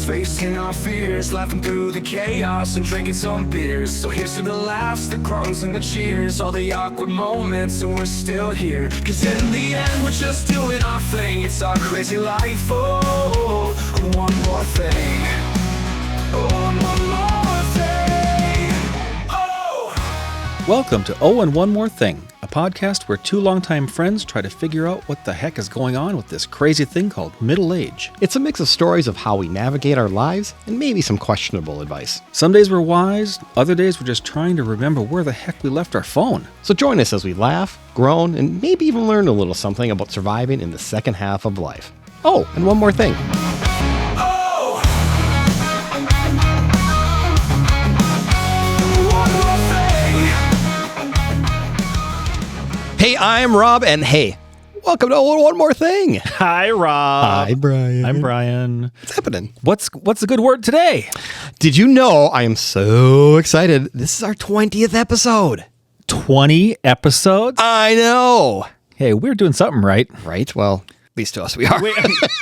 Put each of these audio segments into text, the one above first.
facing our fears, laughing through the chaos and drinking some beers. So here's to the laughs, the groans and the cheers, all the awkward moments, and we're still here. Cause in the end we're just doing our thing. It's our crazy life, oh, one more thing. Oh, one more thing. Oh! Welcome to Oh and One More Thing, a podcast where two longtime friends try to figure out what the heck is going on with this crazy thing called middle age. It's a mix of stories of how we navigate our lives and maybe some questionable advice. Some days we're wise, other days we're just trying to remember where the heck we left our phone. So join us as we laugh, groan, and maybe even learn a little something about surviving in the second half of life. Oh, and one more thing. Hey, I'm Rob, and hey, welcome to One More Thing. Hi, Rob. Hi, Brian. I'm Brian. What's happening? What's a good word today? Did you know I am so excited? This is our 20th episode. 20 episodes? I know. Hey, we're doing something right. Right? Well, at least to us, we are.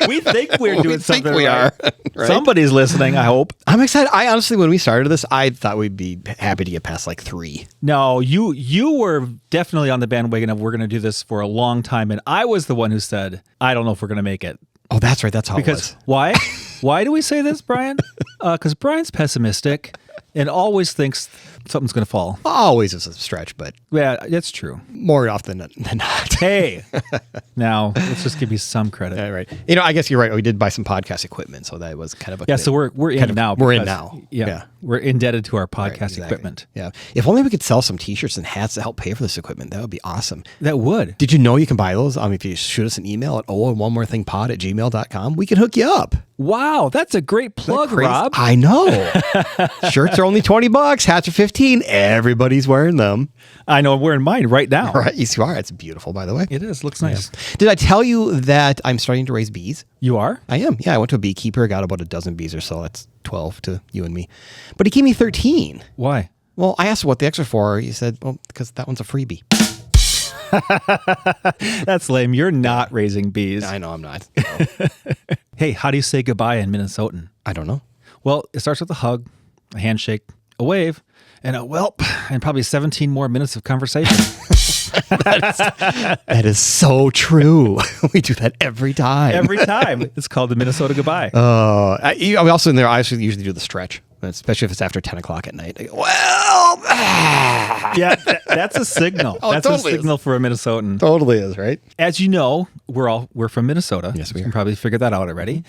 We think we're doing something we right. are. Right? Somebody's listening, I hope. I'm excited. I honestly, when we started this, I thought we'd be happy to get past like 3. No, you were definitely on the bandwagon of we're going to do this for a long time, and I was the one who said, I don't know if we're going to make it. Oh, that's right. That's how it was. Why? Why do we say this, Brian? Because Brian's pessimistic and always thinks something's going to fall. Always is a stretch, but Yeah, that's true. more often than not. Hey, now let's just give you some credit. Yeah, right. You know, I guess you're right. We did buy some podcast equipment, so that was kind of a Yeah, so we're in now. We're in because- now. Yeah, we're indebted to our podcast Right, exactly. equipment. Yeah. If only we could sell some T-shirts and hats to help pay for this equipment. That would be awesome. That would. Did you know you can buy those? If you shoot us an email at onemorethingpod@gmail.com, we can hook you up. Wow, that's a great plug, Crazy. Rob. I know. Shirts are only $20. Hats are $15. Everybody's wearing them. I know I'm wearing mine right now. Right. Yes, you are. It's beautiful, by the way. It is. Looks nice. Did I tell you that I'm starting to raise bees? You are? I am. Yeah, I went to a beekeeper, got about a dozen bees or so. That's 12 to you and me. But he gave me 13. Why? Well, I asked what the extra for. He said, well, because that one's a freebie. That's lame. You're not raising bees. I know I'm not. No. Hey, how do you say goodbye in Minnesotan? I don't know. Well, it starts with a hug, a handshake, a wave, and a whelp, and probably 17 more minutes of conversation. That is so true. We do that every time. Every time. It's called the Minnesota goodbye. I also in there, I actually usually do the stretch, especially if it's after 10 o'clock at night. I go, well, Yeah, that's a signal. Oh, it That's totally a signal for a Minnesotan. totally is, right? As you know, we're from Minnesota. Yes, we You are. can probably figure that out already.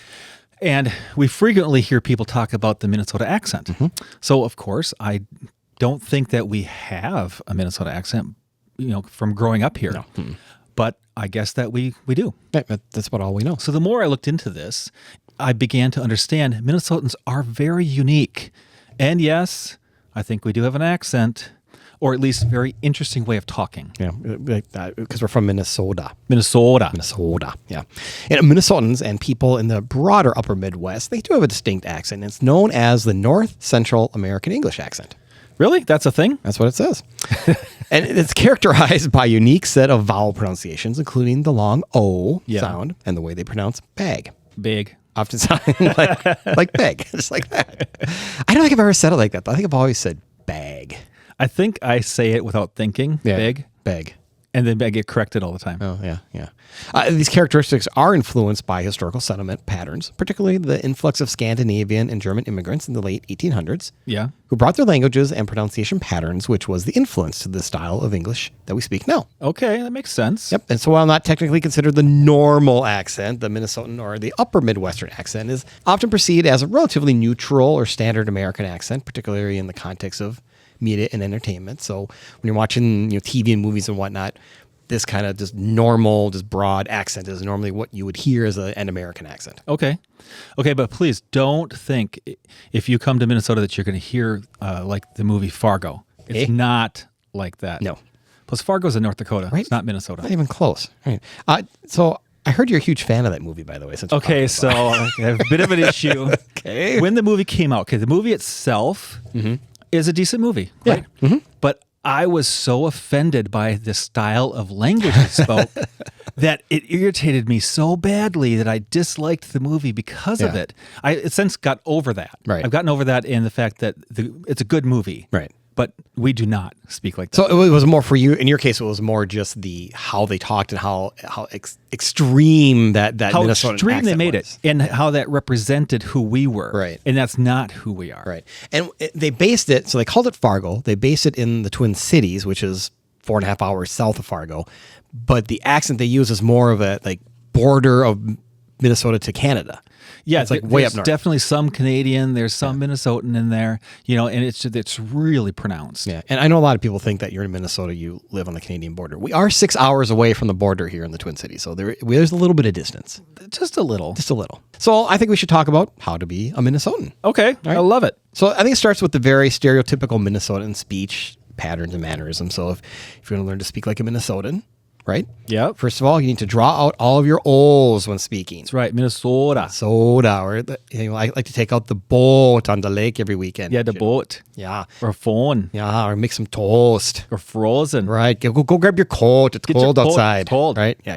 And we frequently hear people talk about the Minnesota accent. Mm-hmm. So, of course, I don't think that we have a Minnesota accent, from growing up here. No. Mm-mm. But I guess that we do. That's about all we know. So the more I looked into this, I began to understand Minnesotans are very unique. And yes, I think we do have an accent, or at least a very interesting way of talking. Yeah, because we're from Minnesota. Minnesota. Yeah. And Minnesotans and people in the broader upper Midwest, they do have a distinct accent. It's known as the North Central American English accent. Really? That's a thing? That's what it says. And it's characterized by a unique set of vowel pronunciations, including the long O sound and the way they pronounce bag. Big. Often sounding like bag, just like that. I don't think I've ever said it like that, but I think I've always said bag. I think I say it without thinking. Yeah. Big. Bag. And then I get corrected all the time. Oh, yeah. These characteristics are influenced by historical settlement patterns, particularly the influx of Scandinavian and German immigrants in the late 1800s, Yeah. who brought their languages and pronunciation patterns, which was the influence to the style of English that we speak now. Okay, that makes sense. Yep. And so while not technically considered the normal accent, the Minnesotan or the upper Midwestern accent is often perceived as a relatively neutral or standard American accent, particularly in the context of media and entertainment. So when you're watching TV and movies and whatnot, this kind of just normal, just broad accent is normally what you would hear as an American accent. Okay, but please don't think if you come to Minnesota that you're going to hear like the movie Fargo. It's not like that. No. Plus, Fargo's in North Dakota. Right? It's not Minnesota. Not even close. Right. So I heard you're a huge fan of that movie, by the way. Okay, so I have a bit of an issue. Okay. When the movie came out, the movie itself is a decent movie, right? Yeah. Mm-hmm. But I was so offended by the style of language he spoke that it irritated me so badly that I disliked the movie because of Yeah. it. I since got over that. Right. I've gotten over that in the fact that it's a good movie. Right. But we do not speak like that. So it was more for you. In your case, it was more just how they talked and how extreme that how Minnesotan extreme they accent made was. it and how that represented who we were. Right. And that's not who we are. Right. And they based it, so they called it Fargo. They based it in the Twin Cities, which is 4.5 hours south of Fargo. But the accent they use is more of a border of Minnesota to Canada. Yeah, It's like way there's up north. definitely some Canadian, there's some Minnesotan in there, and it's really pronounced. Yeah. And I know a lot of people think that you're in Minnesota, you live on the Canadian border. We are 6 hours away from the border here in the Twin Cities. So there's a little bit of distance. Just a little. Just a little. So I think we should talk about how to be a Minnesotan. Okay, I love it. So I think it starts with the very stereotypical Minnesotan speech patterns and mannerisms. So if you're going to learn to speak like a Minnesotan, right? Yep. First of all, you need to draw out all of your O's when speaking. That's right, Minnesota. Soda, or I like to take out the boat on the lake every weekend. Yeah, the boat. Yeah. Or phone. Yeah, or make some toast. Or frozen. Right. Go grab your coat. It's Get your cold coat. outside. It's cold. Right? Yeah.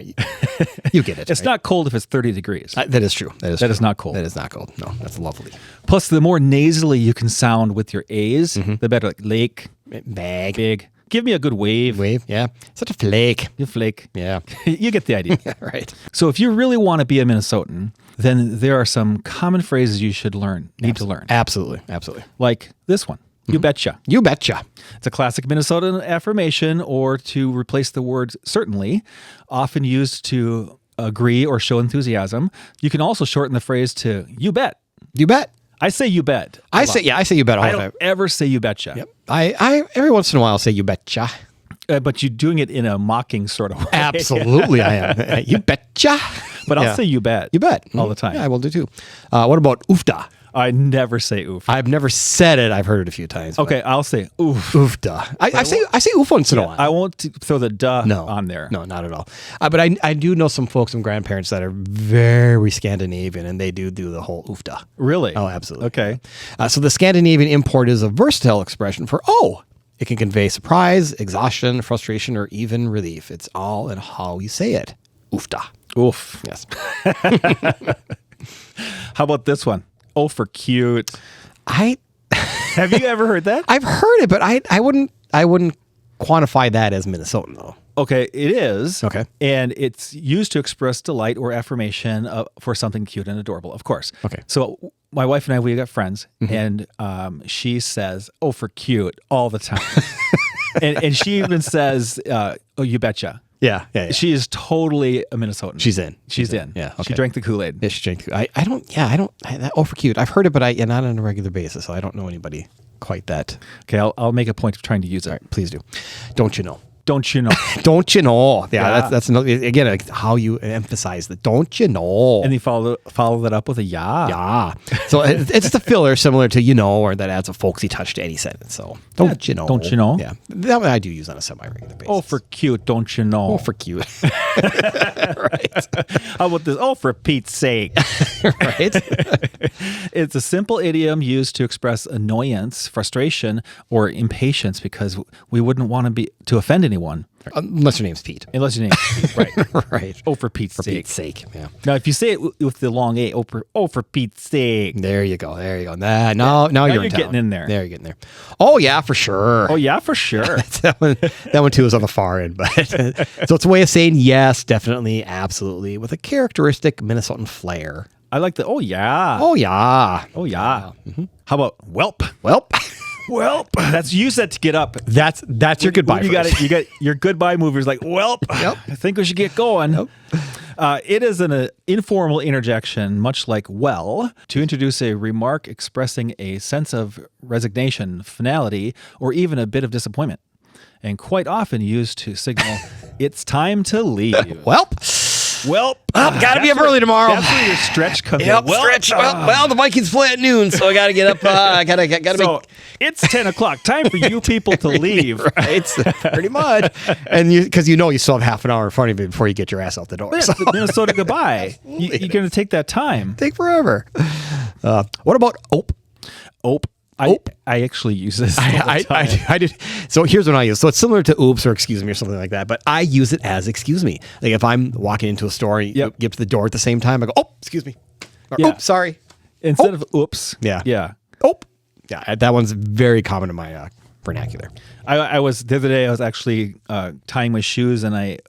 You get it. It's right? not cold if it's 30 degrees. That is true. That is not cold. That is not cold. No, that's lovely. Plus, the more nasally you can sound with your A's, the better. Like lake, Bag. big. Give me a good wave. Wave. Yeah. Such a flake. You flake. Yeah. You get the idea. Right. So if you really want to be a Minnesotan, then there are some common phrases you should need to learn. Absolutely. Absolutely. Like this one, you betcha. You betcha. It's a classic Minnesotan affirmation, or to replace the word certainly, often used to agree or show enthusiasm. You can also shorten the phrase to you bet. You bet. I say you bet. I say you bet all I the don't time. ever say you betcha. Yep. I every once in a while say you betcha. But you're doing it in a mocking sort of way. Absolutely, I am. You betcha. But I'll Yeah. say you bet. You bet all the time. Yeah, I will do too. What about Uff-da? I never say oof. I've never said it. I've heard it a few times. Okay, I'll say oof. Uff-da. I say oof once in a while. I won't throw the duh No, on there. No, not at all. But I do know some folks, some grandparents that are very Scandinavian, and they do the whole Uff-da. Really? Oh, absolutely. Okay. So the Scandinavian import is a versatile expression for oh. It can convey surprise, exhaustion, frustration, or even relief. It's all in how you say it. Uff-da. Oof. Yes. How about this one? Oh, for cute. I've Have you ever heard that? heard it, but I wouldn't quantify that as Minnesotan though. Okay, it is. Okay. And it's used to express delight or affirmation for something cute and adorable, of course. Okay. So my wife and I, we got friends, and she says, oh, for cute, all the time. and she even says, oh, you betcha. Yeah. She is totally a Minnesotan. She's in. She's in. Yeah, She okay. drank the Kool-Aid. Yeah, she drank. I don't. That, oh, for cute. I've heard it, but not on a regular basis. So I don't know anybody quite that. Okay, I'll make a point of trying to use it. All right, please do. Don't you know? Don't you know? Don't you know? Yeah. That's another, again, like how you emphasize the don't you know? And you follow that up with a yeah. Yeah. So it's the filler similar to you know, or that adds a folksy touch to any sentence. So don't you know? Don't you know? Yeah. That one I do use on a semi-regular basis. Oh, for cute, don't you know? Oh, for cute. Right. How about this? Oh, for Pete's sake. Right. It's a simple idiom used to express annoyance, frustration, or impatience because we wouldn't want to offend anyone. Unless your name's Pete. Unless your name's Pete. Right. Right. Oh, for Pete's For sake. Pete's sake. Yeah. Now, if you say it with the long A, oh, for Pete's sake. There you go. Now you're you're in town. getting in there. There you're getting there. Oh yeah, for sure. Oh, yeah, for sure. that one too is on the far end, but so it's a way of saying yes, definitely, absolutely, with a characteristic Minnesotan flair. I like the, oh, yeah. Oh yeah. Oh, yeah. How about whelp? Well, Welp. That's you said to get up. that's your goodbye. You got phrase. it. You got your goodbye movers like, welp. Yep. I think we should get going. It is an informal interjection, much like well, to introduce a remark expressing a sense of resignation, finality, or even a bit of disappointment, and quite often used to signal it's time to leave. Welp. Gotta be up early tomorrow. That's where your stretch comes Yep, in. Welp. stretch. Well, the Vikings play at noon, so I got to get up. Gotta So it's 10 o'clock. Time for you people to leave. right, pretty much. And because you still have half an hour in front of you before you get your ass out the door. Yeah, So the Minnesota goodbye. You're going to take that time. take forever. What about ope? Ope. I actually use this. All the time. I did. So here's what I use. So it's similar to oops or excuse me or something like that, but I use it as excuse me. Like if I'm walking into a store, you get to the door at the same time, I go, oh, excuse me. Or, oops, sorry. Instead of oops. Yeah. Oh. Yeah, that one's very common in my vernacular. I was the other day. I was actually tying my shoes, and I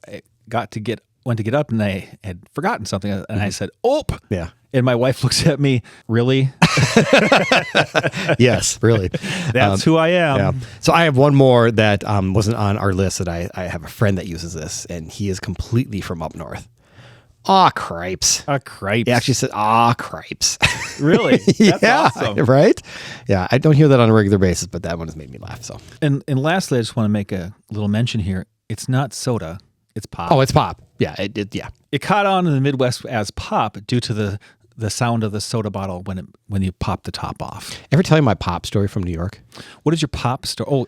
went to get up, and I had forgotten something, and I said, "Oop!" Yeah, and my wife looks at me, really? Yes, really. That's who I am. Yeah. So I have one more that wasn't on our list. That I have a friend that uses this, and he is completely from up north. Aw, cripes. Cripes. He actually said, aw, cripes. Really? That's awesome. Right? Yeah, I don't hear that on a regular basis, but that one has made me laugh. So, And lastly, I just want to make a little mention here. It's not soda, it's pop. oh, it's pop. Yeah, yeah. It caught on in the Midwest as pop due to the sound of the soda bottle when you pop the top off. Ever tell you my pop story from New York? What is your pop story? Oh,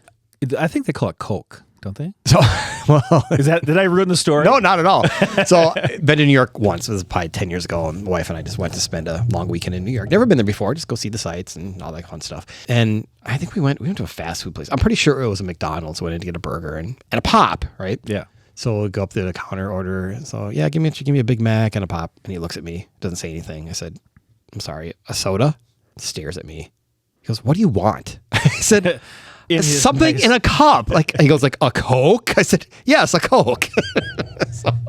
I think they call it Coke, don't they? So, well, Did I ruin the story? no, not at all. So, been to New York once. It was probably 10 years ago, and my wife and I just went to spend a long weekend in New York. Never been there before. Just go see the sights and all that fun stuff. And I think we went to a fast food place. I'm pretty sure it was a McDonald's. Went in to get a burger and a pop, right? Yeah. So we go up to the counter, order. So yeah, give me a Big Mac and a pop. And he looks at me, doesn't say anything. I said, "I'm sorry, a soda?" Stares at me. He goes, "What do you want?" I said, "Something in a cup." Like he goes, "Like a Coke?" I said, "Yes, a Coke."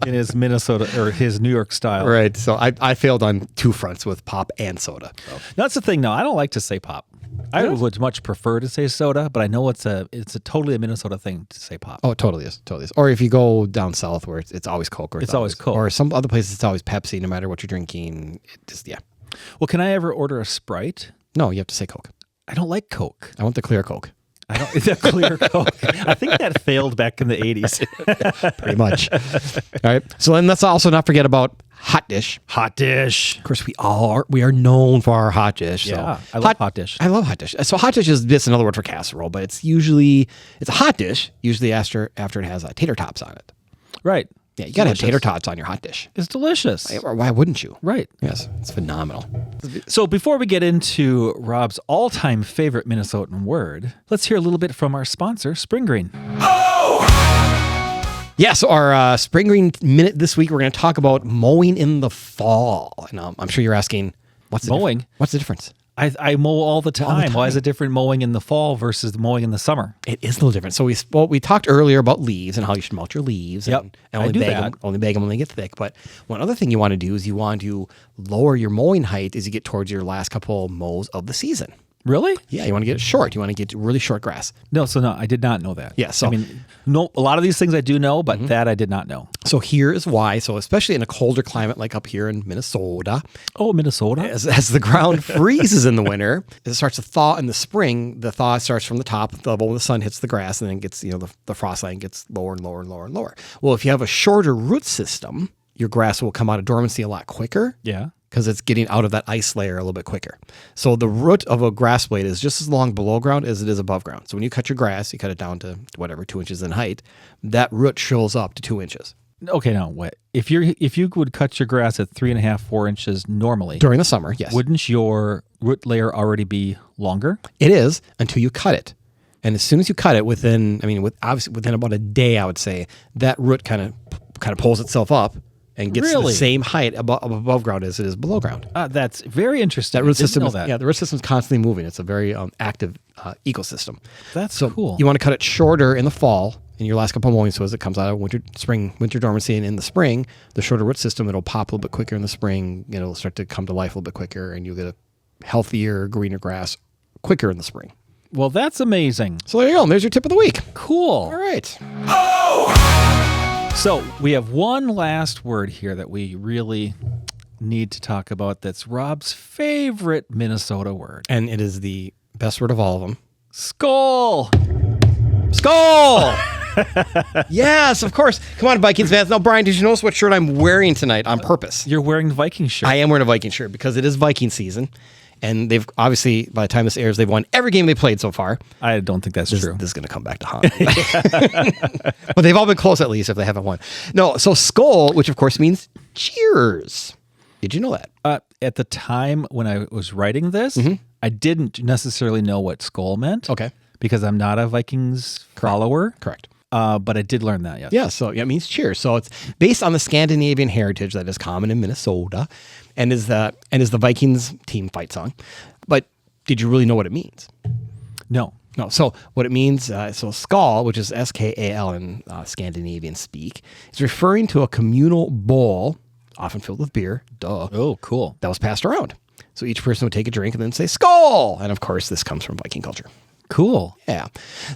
In his Minnesota or his New York style. Right. So I failed on two fronts with pop and soda. So. That's the thing. No, I don't like to say pop. I would much prefer to say soda, but I know it's a totally a Minnesota thing to say pop. Oh, it totally is. Totally is. Or if you go down south where it's always Coke. Or it's always Coke. Or some other places it's always Pepsi, no matter what you're drinking. It just, yeah. Well, can I ever order a Sprite? No, you have to say Coke. I don't like Coke. I want the clear Coke. I don't. It's a clear Coke. I think that failed back in the 80s. Pretty much. All right. So then let's also not forget about hot dish. Hot dish. Of course, we are known for our hot dish. Yeah, so I love hot dish. I love hot dish. So hot dish is just another word for casserole, but it's a hot dish usually after it has tater tots on it. Right. Yeah, you got to have tater tots on your hot dish. It's delicious. Why wouldn't you? Right. Yes, it's phenomenal. So before we get into Rob's all-time favorite Minnesotan word, let's hear a little bit from our sponsor, Spring Green. Yeah, so our Spring Green Minute this week, we're going to talk about mowing in the fall. And I'm sure you're asking, what's the Mowing? What's the difference? I mow all the time. Why is it different mowing in the fall versus mowing in the summer? It is a little different. So we talked earlier about leaves and how you should mulch your leaves. Yep, And I only do bag that. them. Only bag them when they get thick. But one other thing you want to do is you want to lower your mowing height as you get towards your last couple mows of the season. Really? Yeah, you want to get it short. You want to get really short grass. No, I did not know that. Yeah, so- I mean, no, a lot of these things I do know, but that I did not know. So here is why. So especially in a colder climate like up here in Minnesota, Oh, Minnesota? as the ground freezes in the winter, as it starts to thaw in the spring, the thaw starts from the top level when the sun hits the grass and then gets, the frost line gets lower and lower and lower and lower. Well, if you have a shorter root system, your grass will come out of dormancy a lot quicker. Yeah. Because it's getting out of that ice layer a little bit quicker. So the root of a grass blade is just as long below ground as it is above ground. So when you cut your grass, you cut it down to whatever, 2 inches in height, that root shows up to 2 inches. Okay, now wait. If you would cut your grass at 3.5, 4 inches normally During the summer, yes. wouldn't your root layer already be longer? It is until you cut it. And as soon as you cut it within about a day, I would say, that root kind of pulls itself up and gets the same height above ground as it is below ground. That's very interesting. That root system know is, that. yeah, the root system is constantly moving. It's a very active ecosystem. That's So cool. you want to cut it shorter in the fall in your last couple of mowings. So as it comes out of winter dormancy, and in the spring, the shorter root system, it'll pop a little bit quicker in the spring. It'll start to come to life a little bit quicker, and you'll get a healthier, greener grass quicker in the spring. Well, that's amazing. So there you go. And there's your tip of the week. Cool. All right. So we have one last word here that we really need to talk about. That's Rob's favorite Minnesota word. And it is the best word of all of them. Skull. Skull! Yes, of course. Come on, Vikings fans. Now, Brian, did you notice what shirt I'm wearing tonight on purpose? You're wearing the Viking shirt. I am wearing a Viking shirt because it is Viking season. And they've obviously, by the time this airs, they've won every game they played so far. I don't think that's true. This is going to come back to haunt me. But they've all been close, at least, if they haven't won. No, so skull, which of course means cheers. Did you know that? At the time when I was writing this, I didn't necessarily know what skull meant. Okay. Because I'm not a Vikings follower. Correct. But I did learn that, yes. Yeah, so it means cheers. So it's based on the Scandinavian heritage that is common in Minnesota and is the Vikings team fight song. But did you really know what it means? No. No. So what it means, so skål, which is S-K-A-L in Scandinavian speak, is referring to a communal bowl, often filled with beer, Oh, cool. that was passed around. So each person would take a drink and then say skål. And of course, this comes from Viking culture. Cool. Yeah.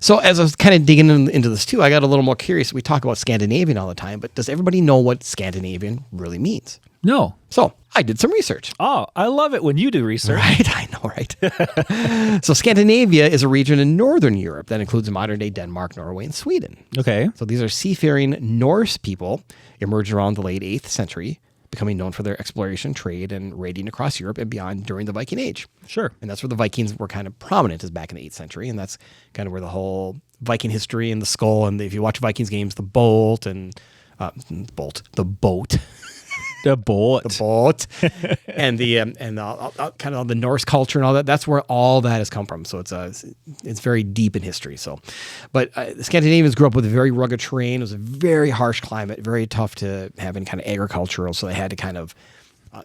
So as I was kind of digging into this too, I got a little more curious. We talk about Scandinavian all the time, but does everybody know what Scandinavian really means? No. So I did some research. Oh, I love it when you do research. Right, I know, right? So Scandinavia is a region in Northern Europe that includes modern-day Denmark, Norway, and Sweden. Okay. So these are seafaring Norse people emerged around the late 8th century, becoming known for their exploration, trade, and raiding across Europe and beyond during the Viking Age. Sure. And that's where the Vikings were kind of prominent, is back in the 8th century. And that's kind of where the whole Viking history and the skull, and if you watch Vikings games, the boat and the boat, The boat. the boat, and the kind of the Norse culture and all that. That's where all that has come from. So it's very deep in history. So, but the Scandinavians grew up with a very rugged terrain. It was a very harsh climate, very tough to have any kind of agricultural. So they had to kind of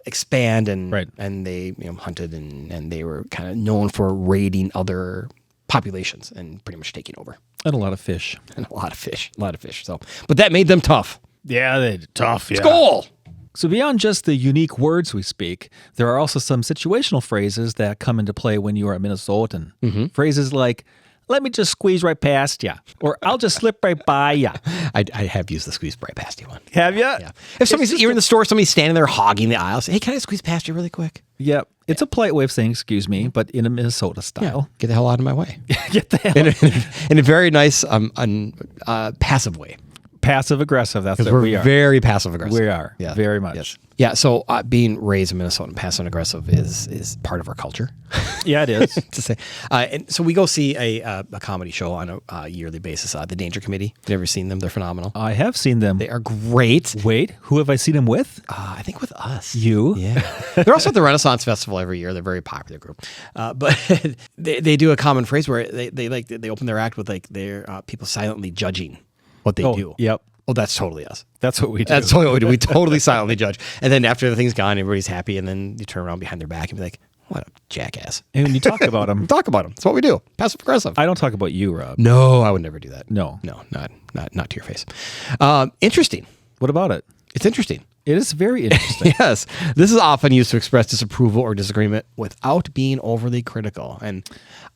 expand and Right. and they hunted and they were kind of known for raiding other populations and pretty much taking over. And a lot of fish. And a lot of fish. So, but that made them tough. Yeah, they're tough. Yeah. Skål! So beyond just the unique words we speak, there are also some situational phrases that come into play when you are a Minnesotan. Phrases like, let me just squeeze right past ya, or I'll just slip right by ya. I have used the squeeze right past you one. Have you? Yeah. If you're in the store, somebody's standing there hogging the aisle, say, hey, can I squeeze past you really quick? Yep. It's a polite way of saying excuse me, but in a Minnesota style. Get the hell out of my way. Get the hell In a very nice, passive way. Passive aggressive. That's what We're we are. very passive aggressive. We are. Yeah. Very much. Yes. Yeah. So being raised in Minnesota, passive aggressive is part of our culture. Yeah, it is. To say, and so we go see a comedy show on a yearly basis. The Danger Committee. Have you ever seen them? They're phenomenal. I have seen them. They are great. Wait, who have I seen them with? I think with us. You? Yeah. They're also at the Renaissance Festival every year. They're a very popular group. But they do a common phrase where they open their act with their people silently judging what they do. Yep. Oh, that's totally us. That's what we do. That's totally what we do. We totally silently judge. And then after the thing's gone, everybody's happy. And then you turn around behind their back and be like, what a jackass. And when you talk about them, Talk about them. That's what we do. Passive aggressive. I don't talk about you, Rob. No, I would never do that. No. No, not to your face. Interesting. What about it? It's interesting. It is very interesting. Yes. This is often used to express disapproval or disagreement without being overly critical. And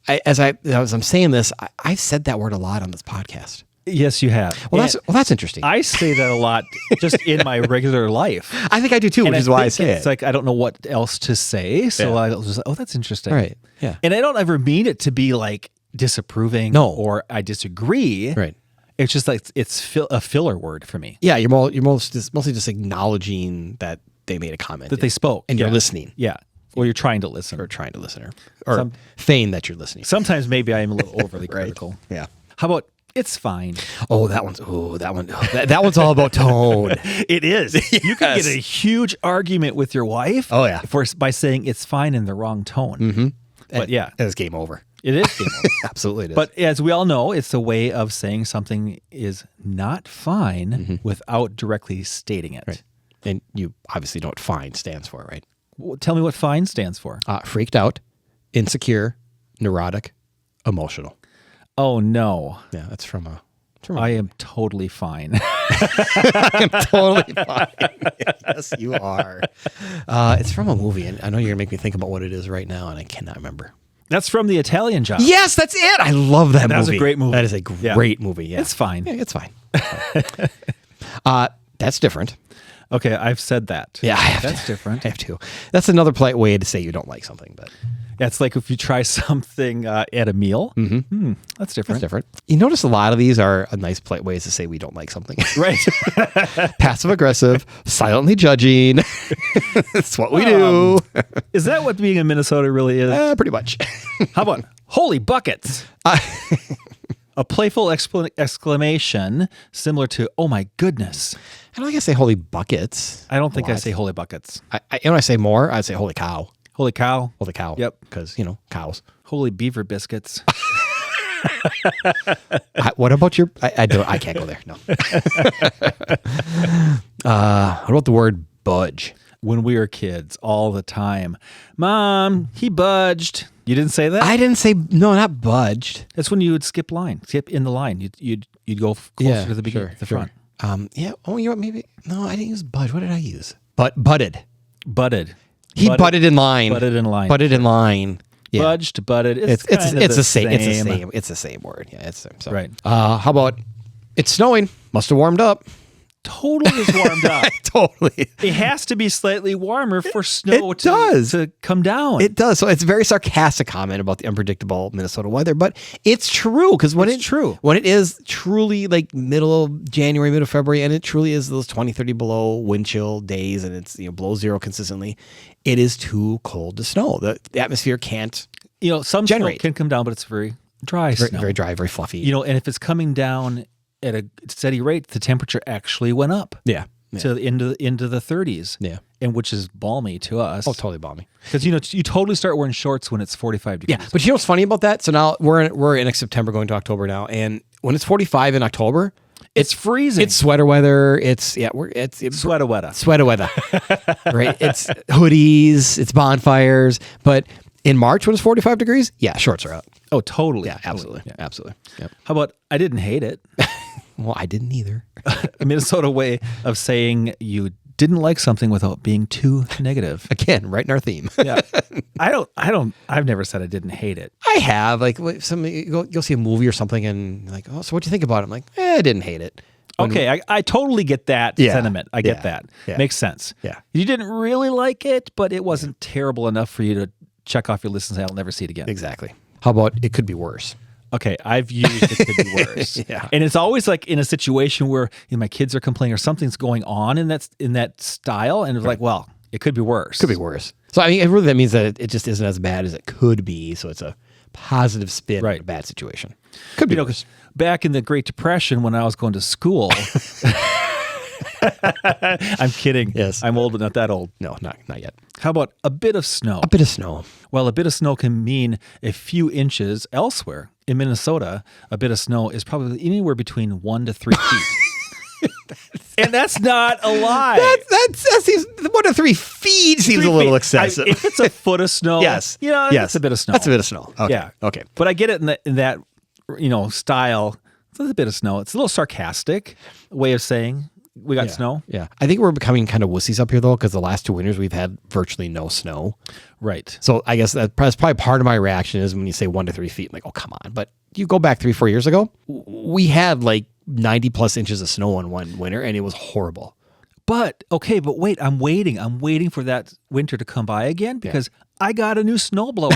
as I'm saying this, I've said that word a lot on this podcast. Yes, you have. Well, that's interesting. I say that a lot just in my regular life. I think I do too, which is why I say it's it. like I don't know what else to say, so Yeah. I'll just that's interesting. Right. Yeah. And I don't ever mean it to be like disapproving No. or I disagree. Right. It's just like it's a filler word for me. Yeah, you're mostly just acknowledging that they made a comment. That they spoke. And you're Yeah. listening. Yeah. Or you're trying to listen. Or trying to listen. Or feign that you're listening. Sometimes maybe I am a little overly critical. Yeah. How about it's fine? Oh, that one's all about tone. It is. You can get a huge argument with your wife. Oh, yeah. By saying it's fine in the wrong tone. Mm-hmm. But yeah, It's game over. it is. Game over. Absolutely it is. But as we all know, it's a way of saying something is not fine without directly stating it. Right. And you obviously know what FINE stands for, right? Well, tell me what fine stands for. Freaked out, insecure, neurotic, emotional. Oh, no. Yeah, that's from a I am totally fine. totally fine. Yes, you are. It's from a movie, and I know you're going to make me think about what it is right now, and I cannot remember. That's from The Italian Job. Yes, that's it. I love that movie. That was a great movie. That is a great movie. Yeah. It's fine. Yeah, it's fine. That's different. Okay, I've said that. Yeah, That's different. I have to. That's another polite way to say you don't like something, but Yeah, it's like if you try something at a meal. Mm-hmm. That's different. that's different. You notice a lot of these are a nice polite ways to say we don't like something. Right. Passive aggressive, silently judging. That's what we do. Is that what being in Minnesota really is? Pretty much. How about holy buckets? A playful exclamation similar to, oh my goodness. I don't think I say holy buckets. I don't think a I lot. say holy buckets. I say more, I'd say holy cow. Holy cow. Well, the cow. Yep. Because, cows. Holy beaver biscuits. What about your... I can't go there. No. What about the word budge? When we were kids, all the time. Mom, he budged. You didn't say that? I didn't say... No, not budged. That's when you would skip in the line. You'd go closer to the beginning, the front. Yeah. Oh, you know what? Maybe... No, I didn't use budge. What did I use? Butted. Butted. He butted in line. Butted in line. Butted in line. Yeah. Budged, butted. It's the same. It's the same word. Yeah, it's the same. So. Right. How about it's snowing? Must have warmed up. Totally is warmed up. Totally. It has to be slightly warmer for snow does. to come down. It does. So it's a very sarcastic comment about the unpredictable Minnesota weather, but it's true because when it is truly like middle of January, middle of February, and it truly is those 20, 30 below wind chill days, and it's below zero consistently, it is too cold to snow. The atmosphere can't some generate. snow can come down, but it's very dry snow. Very dry, very fluffy. And if it's coming down at a steady rate, the temperature actually went up. Yeah. To into the 30s. Yeah. And which is balmy to us. Oh, totally balmy. Because you totally start wearing shorts when it's 45 degrees. Yeah, but you know what's funny about that? So now we're in September going to October now, and when it's 45 in October, it's freezing. It's sweater weather. It's sweater weather. Sweater weather. Right? It's hoodies, it's bonfires, but in March when it's 45 degrees, yeah, shorts are out. Oh, totally. Yeah, absolutely. Yeah. Absolutely. Yep. How about I didn't hate it? Well, I didn't either. A Minnesota way of saying you didn't like something without being too negative. Again, right in our theme. Yeah. I've never said I didn't hate it. I have. Like, you'll see a movie or something and like, oh, so what'd you think about it? I'm like, I didn't hate it. Okay, I totally get that sentiment. I get that. Yeah. Makes sense. Yeah. You didn't really like it, but it wasn't terrible enough for you to check off your list and say, I'll never see it again. Exactly. How about it could be worse? Okay, I've used it could be worse. Yeah. And it's always like in a situation where my kids are complaining or something's going on in that style, and it's like, well, it could be worse. Could be worse. So I mean, really, that means that it just isn't as bad as it could be. So it's a positive spin on a bad situation. Could be worse. Back in the Great Depression when I was going to school. I'm kidding. Yes. I'm old, but not that old. No, not yet. How about a bit of snow? A bit of snow. Well, a bit of snow can mean a few inches elsewhere. In Minnesota, a bit of snow is probably anywhere between 1 to 3 feet. And that's not a lie. That seems 1 to 3 feet seems a little excessive. If it's a foot of snow, yes, that's a bit of snow. That's a bit of snow. Okay. Yeah. Okay. But I get it in that style. It's a bit of snow. It's a little sarcastic way of saying we got snow. Yeah. I think we're becoming kind of wussies up here though, because the last 2 winters we've had virtually no snow. Right. So I guess that's probably part of my reaction is when you say 1 to 3 feet, I'm like, oh, come on. But you go back 3-4 years ago, we had like 90 plus inches of snow in one winter, and it was horrible. But wait, I'm waiting for that winter to come by again because I got a new snowblower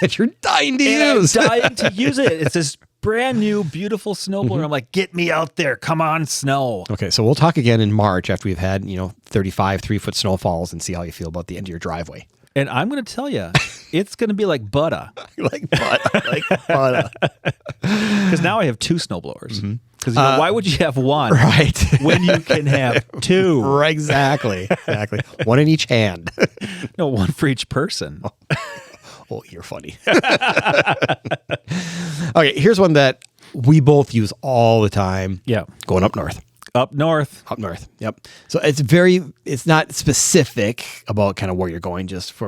that you're dying to and use. I'm dying to use it. It's this brand new, beautiful snowblower. I'm like, get me out there. Come on, snow. Okay, so we'll talk again in March after we've had, 35 3-foot snowfalls and see how you feel about the end of your driveway. And I'm going to tell you, it's going to be like butter. Like butter. Because now I have 2 snowblowers. Because why would you have one right. when you can have 2? Right, exactly. One in each hand. No, one for each person. Oh, you're funny. Okay, here's one that we both use all the time. Yeah. Going up north. Up north. Up north. Yep. So it's not specific about kind of where you're going, you're just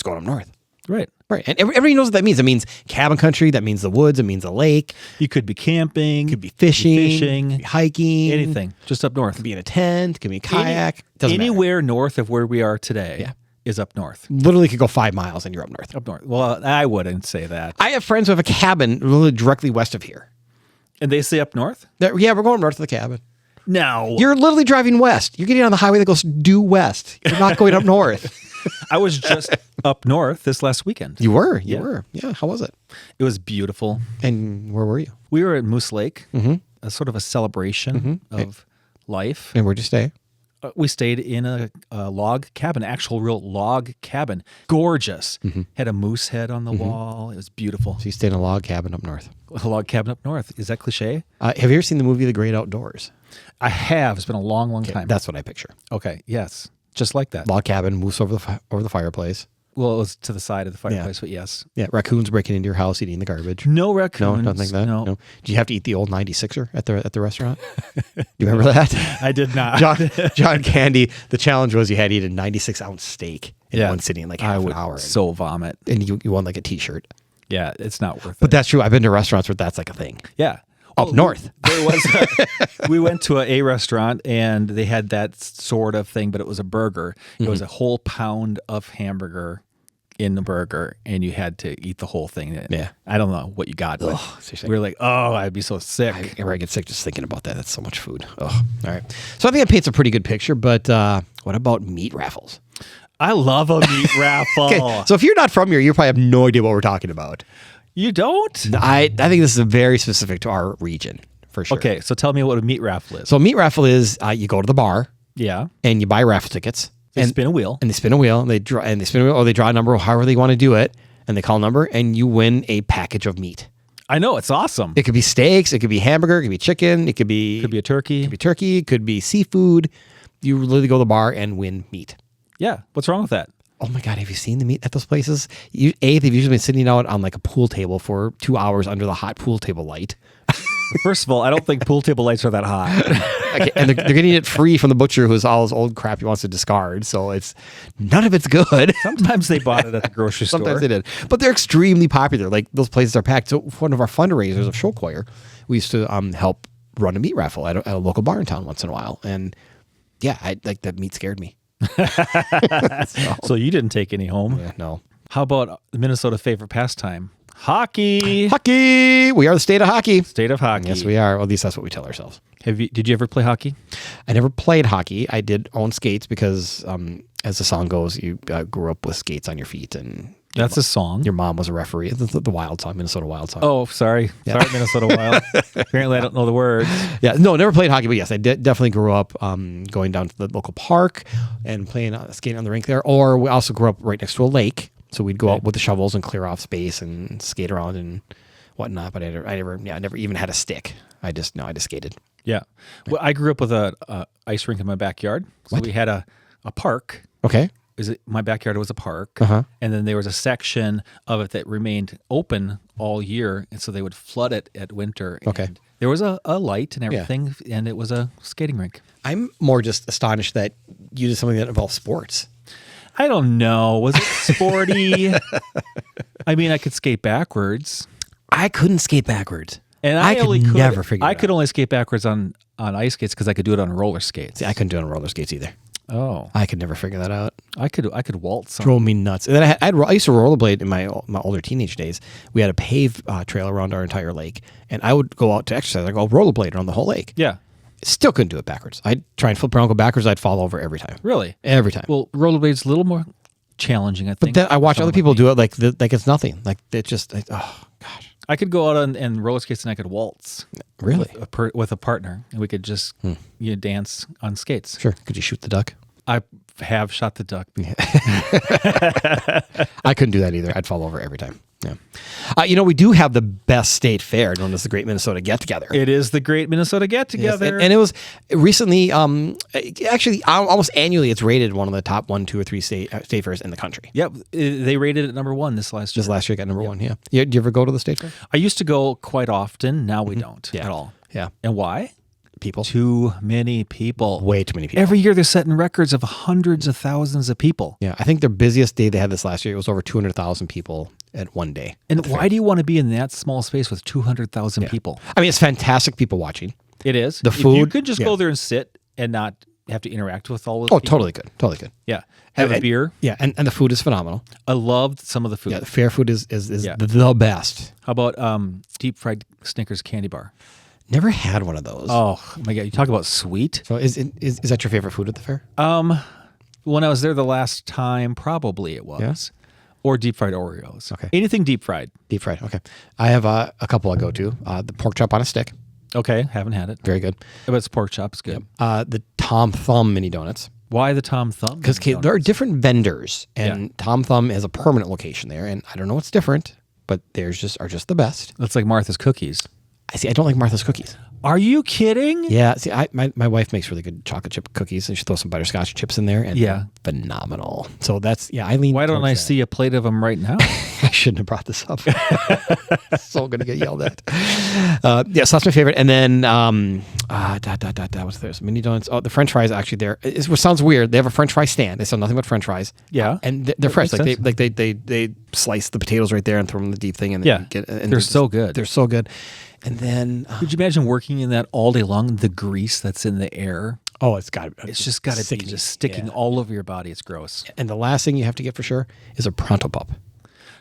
going up north. Right. Right. And everybody knows what that means. It means cabin country. That means the woods. It means a lake. You could be camping. Could be fishing. Could be hiking. Anything. Just up north. Could be in a tent. Could be a kayak. Anywhere north of where we are today is up north. Literally could go 5 miles and you're up north. Up north. Well, I wouldn't say that. I have friends who have a cabin literally directly west of here. And they say up north? Yeah, we're going north of the cabin. No. You're literally driving west. You're getting on the highway that goes due west. You're not going up north. I was just up north this last weekend. You were? You were. Yeah. How was it? It was beautiful. And where were you? We were at Moose Lake, a sort of a celebration of life. And where'd you stay? We stayed in a log cabin, actual real log cabin. Gorgeous. Had a moose head on the wall. It was beautiful. So you stayed in a log cabin up north. A log cabin up north. Is that cliche? Have you ever seen the movie The Great Outdoors? I have. It's been a long, long time. That's what I picture. Okay. Yes. Just like that. Log cabin, moose over the fireplace. Well, it was to the side of the fireplace, but yes. Yeah, raccoons breaking into your house, eating the garbage. No raccoons. No, nothing like that. No. Do you have to eat the old 96er at the restaurant? Do you remember that? I did not. John Candy. The challenge was you had to eat a 96-ounce steak in Yeah. one sitting, like half an hour. So vomit. And you won like a T-shirt. Yeah, it's not worth it. But that's true. I've been to restaurants where that's like a thing. Yeah. Up north. There was we went to a restaurant and they had that sort of thing, but it was a burger. It was a whole pound of hamburger in the burger, and you had to eat the whole thing. Yeah. I don't know what you got, but seriously. we were like, oh, I'd be so sick. I get sick just thinking about that. That's so much food. Oh, all right. So I think that paints a pretty good picture, but what about meat raffles? I love a meat raffle. Okay, so if you're not from here, you probably have no idea what we're talking about. You don't? I think this is very specific to our region, for sure. Okay, so tell me what a meat raffle is. So a meat raffle is you go to the bar Yeah. and you buy raffle tickets. They spin a wheel. And they spin a wheel, and they draw a wheel, or they draw a number, however they want to do it, and they call a number, and you win a package of meat. I know, it's awesome. It could be steaks, it could be hamburger, it could be chicken, it could be Could be a turkey. Could be turkey, it could be seafood. You literally go to the bar and win meat. Yeah. What's wrong with that? Oh my God, have you seen the meat at those places? They've usually been sitting out on like a pool table for 2 hours under the hot pool table light. First of all, I don't think pool table lights are that hot. Okay, and they're getting it free from the butcher who's all his old crap he wants to discard. So none of it's good. Sometimes they bought it at the grocery store. Sometimes they did. But they're extremely popular. Like those places are packed. So one of our fundraisers of Show Choir, we used to help run a meat raffle at a local bar in town once in a while. And yeah, that meat scared me. So you didn't take any home. Yeah, no. How about Minnesota's favorite pastime? Hockey. Hockey! We are the state of hockey. State of hockey. Yes, we are. Well, at least that's what we tell ourselves. Did you ever play hockey? I never played hockey. I did own skates because, as the song goes, you grew up with skates on your feet, and That's a song. your mom was a referee. The Wild song, Minnesota Wild song. Oh, sorry. Sorry, Minnesota Wild. Apparently, I don't know the words. Yeah, no, never played hockey, but yes, I definitely grew up going down to the local park and playing skating on the rink there. Or we also grew up right next to a lake, so we'd go out with the shovels and clear off space and skate around and whatnot. But I never even had a stick. I just skated. Yeah. Well, I grew up with a ice rink in my backyard. So we had a park. Okay. My backyard was a park, Uh-huh. and then there was a section of it that remained open all year, and so they would flood it at winter. Okay. And there was a light and everything, and it was a skating rink. I'm more just astonished that you did something that involves sports. I don't know. Was it sporty? I mean, I could skate backwards. I couldn't skate backwards. And I could never figure it I out. could only skate backwards on ice skates because I could do it on roller skates. See, I couldn't do it on roller skates either. Oh, I could never figure that out. I could waltz. Drove me nuts. And then I used to rollerblade in my older teenage days. We had a paved trail around our entire lake, and I would go out to exercise. I'd go rollerblade around the whole lake. Yeah, Still couldn't do it backwards. I'd try and flip around, go backwards. I'd fall over every time. really. Every time. Well, rollerblades a little more challenging, I think. but then I watch for other someone people like me. do it like it's nothing. Like it just, oh gosh. I could go out and roller skates and I could waltz. Really? With a partner, and we could just dance on skates. Sure. Could you shoot the duck? I have shot the duck. I couldn't do that either. I'd fall over every time. Yeah. We do have the best state fair known as the Great Minnesota Get Together. It is the Great Minnesota Get Together. And it was recently, actually, almost annually, it's rated one of the top 1, 2, or 3 state fairs in the country. Yep, they rated it number 1 this last year. Just last year, it got number 1. Yeah. Do you ever go to the state fair? I used to go quite often. Now we don't at all. Yeah. And why? People. Too many people. Way too many people. Every year they're setting records of hundreds of thousands of people. Yeah. I think their busiest day they had this last year, it was over 200,000 people at one day. And why do you want to be in that small space with 200,000 people? I mean, it's fantastic people watching. It is. The If you food, could just yeah. go there and sit and not have to interact with all of Oh, people. totally good. Totally good. Yeah. Have a And- beer. Yeah. And the food is phenomenal. I loved some of the food. Yeah. The fair food is Yeah. the best. How about deep fried Snickers candy bar? Never had one of those. Oh my God. You talk about sweet. So is that your favorite food at the fair? When I was there the last time, probably it was. Yeah? Or deep fried Oreos. Okay. Anything deep fried. Deep fried. Okay. I have a couple I go to. The pork chop on a stick. Okay. Haven't had it. Very good. But it's pork chops. Good. The Tom Thumb mini donuts. Why the Tom Thumb? Because there are different vendors, and Yeah. Tom Thumb has a permanent location there, and I don't know what's different, but theirs are just the best. That's like Martha's Cookies. I don't like Martha's cookies. Are you kidding? Yeah. See, my wife makes really good chocolate chip cookies, and she throws some butterscotch chips in there, and Yeah. phenomenal. So that's I lean. Why don't I towards that. see a plate of them right now? I shouldn't have brought this up. So gonna get yelled at. Yeah, so that's my favorite. And then what's theirs? Mini donuts. Oh, the French fries actually there. It sounds weird. They have a French fry stand. They sell nothing but French fries. Yeah. And they're fresh. makes Like sense. they slice the potatoes right there and throw them in the deep thing. And Yeah. and They're so good. They're so good. And then Could you imagine working in that all day long? The grease that's in the air. it's got It's just got to be just sticking all over your body. It's gross. And the last thing you have to get for sure is a Pronto Pup.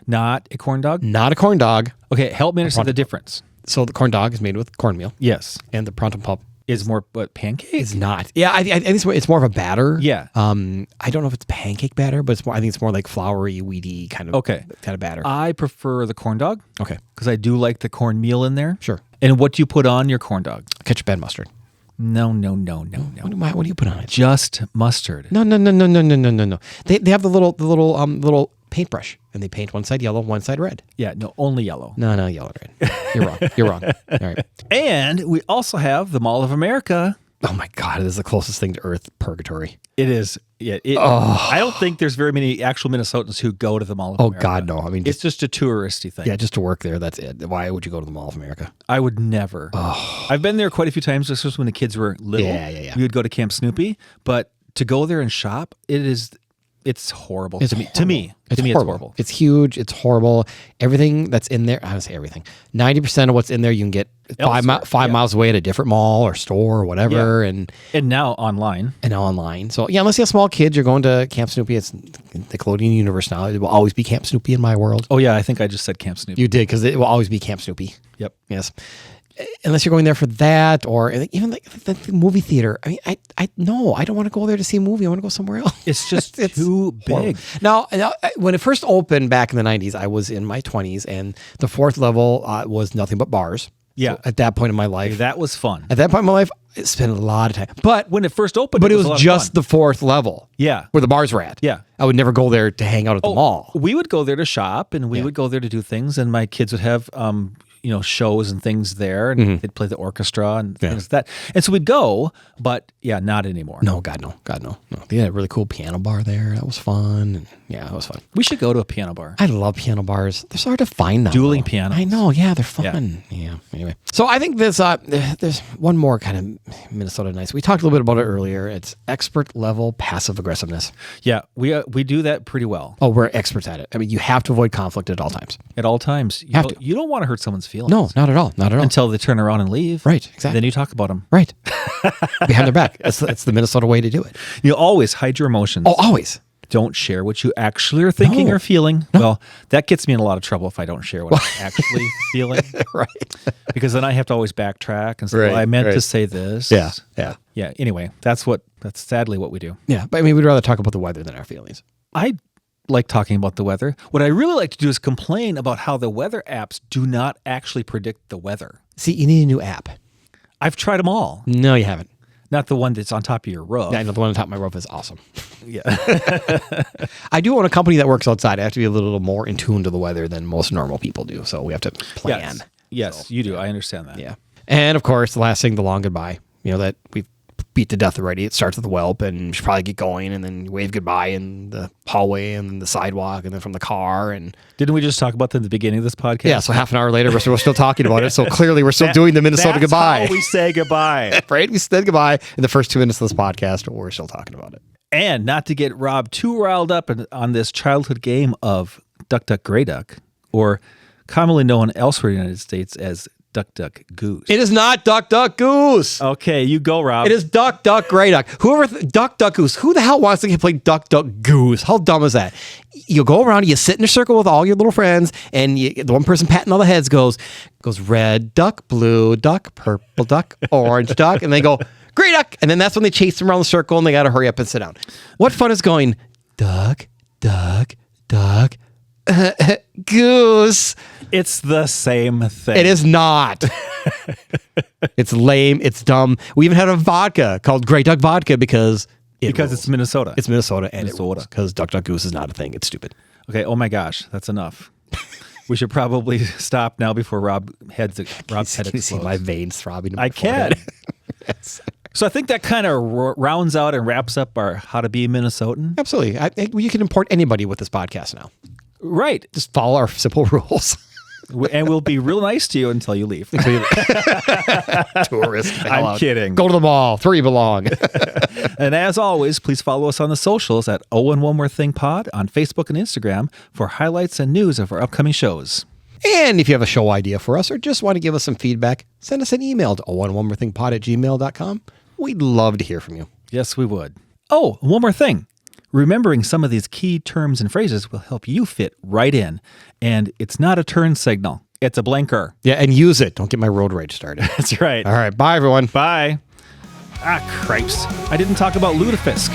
Not a corn dog? Not a corn dog. Okay, help me understand the difference. So the corn dog is made with cornmeal, Yes. and the Pronto Pup Is more what, pancake? is not. Yeah, I think it's more of a batter. Yeah. I don't know if it's pancake batter, but I think it's more like floury, weedy kind of batter. I prefer the corn dog Okay, because I do like the cornmeal in there. sure. And what do you put on your corn dog? Ketchup and mustard. No. What do you put on it? Just mustard. No. They have the little paintbrush, and they paint one side yellow, one side red. Yeah, no, only yellow. No, yellow and red. You're wrong. You're wrong. All right. And we also have the Mall of America. Oh my God, it is the closest thing to Earth purgatory. It is. Yeah. I don't think there's very many actual Minnesotans who go to the Mall of America. God, no. I mean, it's just a touristy thing. Yeah, just to work there. That's it. Why would you go to the Mall of America? I would never. I've been there quite a few times. This was when the kids were little. Yeah. We would go to Camp Snoopy, but to go there and shop, it's horrible. To me, it's horrible. It's huge. It's horrible. Everything that's in there, I would say everything. 90% of what's in there you can get five miles away at a different mall or store or whatever, and now online. now online. So yeah, unless you have small kids, you're going to Camp Snoopy. It's Nickelodeon universe now. It will always be Camp Snoopy in my world. Oh yeah, I think I just said Camp Snoopy. You did, because it will always be Camp Snoopy. Yep. Yes. Unless you're going there for that, or even like the movie theater. I mean, I don't want to go there to see a movie. I want to go somewhere else. It's just too big. Now, when it first opened back in the 90s, I was in my 20s, and the fourth level was nothing but bars. Yeah. So at that point in my life, That was fun. I spent a lot of time. But When it first opened, it a was lot of just fun. the fourth level. Yeah. Where the bars were at. Yeah. I would never go there to hang out at the mall. We would go there to shop, and we would go there to do things, and my kids would have shows and things there, and they'd play the orchestra and things like that. And so we'd go, but yeah, not anymore. No, God, no. They had a really cool piano bar there. That was fun. And yeah, that was fun. We should go to a piano bar. I love piano bars. They're so hard to find now. Dueling though. pianos. I know. Yeah, they're fun. Yeah. Anyway, so I think there's one more kind of Minnesota nice. We talked a little bit about it earlier. It's expert level passive aggressiveness. Yeah, we do that pretty well. Oh, we're experts at it. I mean, you have to avoid conflict at all times. At all times. You don't want to hurt someone's feelings. No, not at all. Not at all. Until they turn around and leave. Right, exactly. Then you talk about them. Right. Behind their back. It's the Minnesota way to do it. You always hide your emotions. Oh, always. Don't share what you actually are thinking or feeling. Well, that gets me in a lot of trouble if I don't share what I'm actually feeling. Right. Because then I have to always backtrack and say, Right, well, I meant right. to say this. Yeah. Yeah. Anyway, that's sadly what we do. Yeah, but I mean, we'd rather talk about the weather than our feelings. I like talking about the weather. What I really like to do is complain about how the weather apps do not actually predict the weather. See, you need a new app. I've tried them all. No, you haven't. Not the one that's on top of your roof. Yeah, I know the one on top of my roof is awesome. Yeah. I do own a company that works outside. I have to be a little more in tune to the weather than most normal people do. So we have to plan. Yes, you do. I understand that. Yeah. And of course, the last thing, the long goodbye, that we've beat to death already. It starts with a whelp, and you should probably get going, and then you wave goodbye in the hallway and the sidewalk, and then from the car. And didn't we just talk about that at the beginning of this podcast? yeah, so half an hour later, we're still talking about it. So clearly, we're still doing the Minnesota goodbye. That's how we say goodbye. Right? We said goodbye in the first 2 minutes of this podcast, but we're still talking about it. And not to get Rob too riled up on this childhood game of Duck, Duck, Grey Duck, or commonly known elsewhere in the United States as Duck, Duck, Goose. It is not Duck, Duck, Goose. Okay, you go, Rob. It is Duck, Duck, Grey Duck. Duck, Duck, Goose. Who the hell wants to play Duck, Duck, Goose? How dumb is that? You go around, you sit in a circle with all your little friends, and the one person patting all the heads goes red duck, blue duck, purple duck, orange duck, and they go, Grey Duck. And then that's when they chase them around the circle, and they got to hurry up and sit down. What fun is going, Duck, Duck, Duck, Goose? It's the same thing. It is not. It's lame. It's dumb. We even had a vodka called Grey Duck Vodka because it's Minnesota. It's Minnesota and Minnesota. because Duck Duck Goose is not a thing. It's stupid. Okay, oh my gosh, that's enough. We should probably stop now before Rob's head Can you see explodes. my veins throbbing? in my I can. forehead? Yes. So I think that kind of rounds out and wraps up our How to Be a Minnesotan. Absolutely. You can import anybody with this podcast now. Right. Just follow our simple rules. And we'll be real nice to you until you leave. Tourist. I'm kidding. Go to the mall. 3 belong. And as always, please follow us on the socials at Oh and One More Thing Pod on Facebook and Instagram for highlights and news of our upcoming shows. And if you have a show idea for us or just want to give us some feedback, send us an email to onemorethinkpod@gmail.com. We'd love to hear from you. Yes, we would. Oh, one more thing. Remembering some of these key terms and phrases will help you fit right in. And it's not a turn signal. It's a blinker. Yeah, and use it. Don't get my road rage started. That's right. All right. Bye, everyone. Bye. Ah, cripes. I didn't talk about lutefisk.